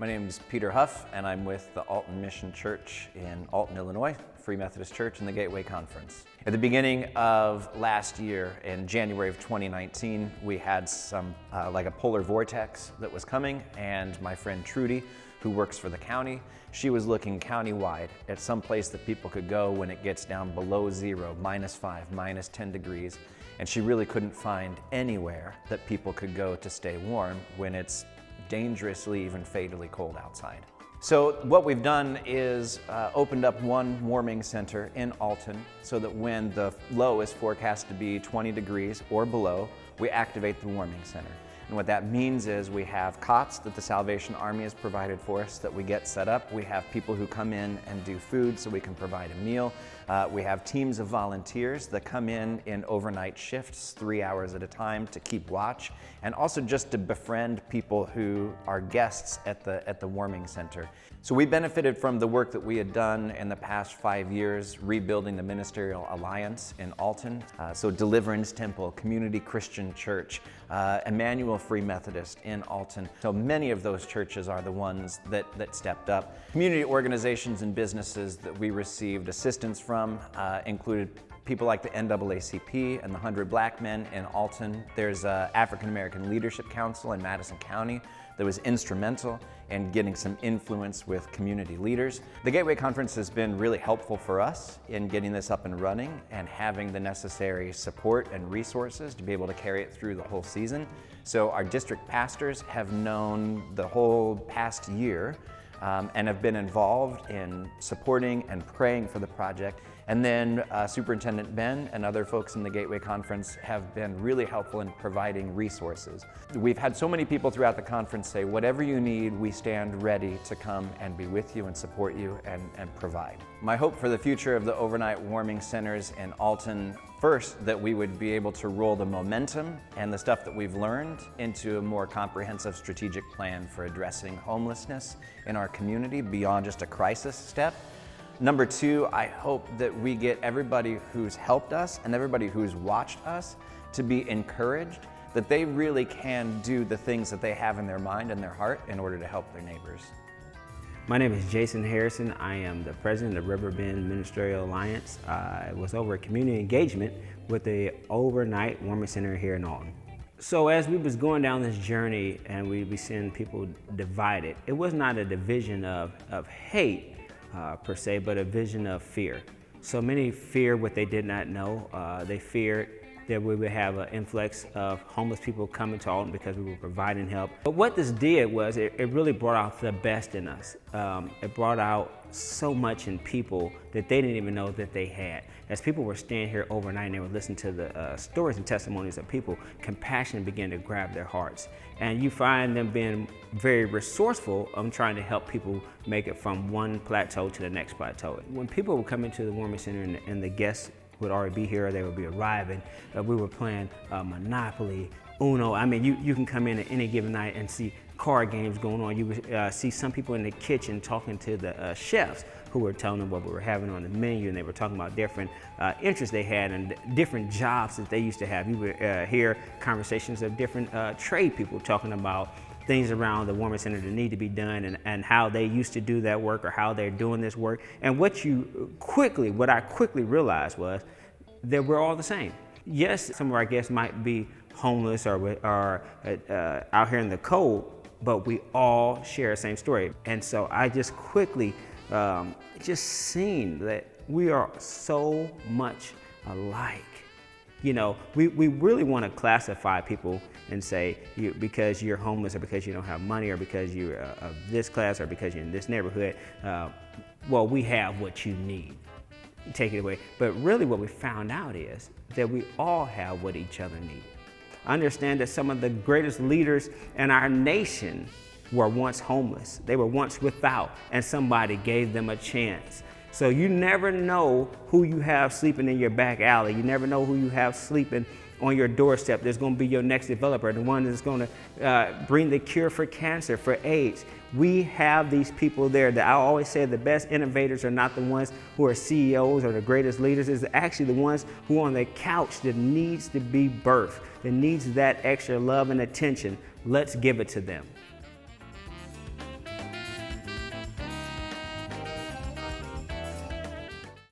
My name is Peter Hough, and I'm with the Alton Mission Church in Alton, Illinois, Free Methodist Church in the Gateway Conference. At the beginning of last year, in January of 2019, we had some, like a polar vortex that was coming, and my friend Trudy, who works for the county, she was looking countywide at some place that people could go when it gets down below zero, -5, -10 degrees, and she really couldn't find anywhere that people could go to stay warm when it's dangerously, even fatally cold outside. So what we've done is opened up one warming center in Alton so that when the low is forecast to be 20 degrees or below, we activate the warming center. And what that means is we have cots that the Salvation Army has provided for us that we get set up. We have people who come in and do food so we can provide a meal. We have teams of volunteers that come in overnight shifts, 3 hours at a time, to keep watch, and also just to befriend people who are guests at the warming center. So we benefited from the work that we had done in the past 5 years, rebuilding the Ministerial Alliance in Alton. So Deliverance Temple, Community Christian Church, Emmanuel Free Methodist in Alton. So many of those churches are the ones that stepped up. Community organizations and businesses that we received assistance from included people like the NAACP and the 100 Black Men in Alton. There's African American Leadership Council in Madison County that was instrumental in getting some influence with community leaders. The Gateway Conference has been really helpful for us in getting this up and running and having the necessary support and resources to be able to carry it through the whole season. So our district pastors have known the whole past year and have been involved in supporting and praying for the project. And then Superintendent Ben and other folks in the Gateway Conference have been really helpful in providing resources. We've had so many people throughout the conference say, whatever you need, we stand ready to come and be with you and support you and provide. My hope for the future of the overnight warming centers in Alton, first, that we would be able to roll the momentum and the stuff that we've learned into a more comprehensive strategic plan for addressing homelessness in our community beyond just a crisis step. Number two, I hope that we get everybody who's helped us and everybody who's watched us to be encouraged that they really can do the things that they have in their mind and their heart in order to help their neighbors. My name is Jason Harrison. I am the president of Riverbend Ministerial Alliance. I was over at community engagement with the overnight warming center here in Alton. So as we was going down this journey and we seeing people divided, it was not a division of hate per se, but a vision of fear. So many fear what they did not know. They feared that we would have an influx of homeless people coming to Alton because we were providing help. But what this did was it really brought out the best in us. It brought out so much in people that they didn't even know that they had. As people were staying here overnight and they would listen to the stories and testimonies of people, compassion began to grab their hearts. And you find them being very resourceful on trying to help people make it from one plateau to the next plateau. When people would come into the warming center and the guests would already be here, or they would be arriving, we were playing Monopoly, Uno. I mean, you can come in at any given night and see card games going on. You would see some people in the kitchen talking to the chefs who were telling them what we were having on the menu, and they were talking about different interests they had and different jobs that they used to have. You would hear conversations of different trade people talking about things around the warming center that need to be done and how they used to do that work or how they're doing this work. And what I quickly realized was that we're all the same. Yes, some of our guests might be homeless or out here in the cold, but we all share the same story. And so I just quickly just seen that we are so much alike. You know, we really want to classify people and say, because you're homeless or because you don't have money or because you're of this class or because you're in this neighborhood, well, we have what you need. Take it away. But really what we found out is that we all have what each other need. Understand that some of the greatest leaders in our nation were once homeless. They were once without, and somebody gave them a chance. So you never know who you have sleeping in your back alley. You never know who you have sleeping on your doorstep. There's going to be your next developer, the one that's going to bring the cure for cancer, for AIDS. We have these people there that I always say the best innovators are not the ones who are CEOs or the greatest leaders. It's actually the ones who are on the couch that needs to be birthed, that needs that extra love and attention. Let's give it to them.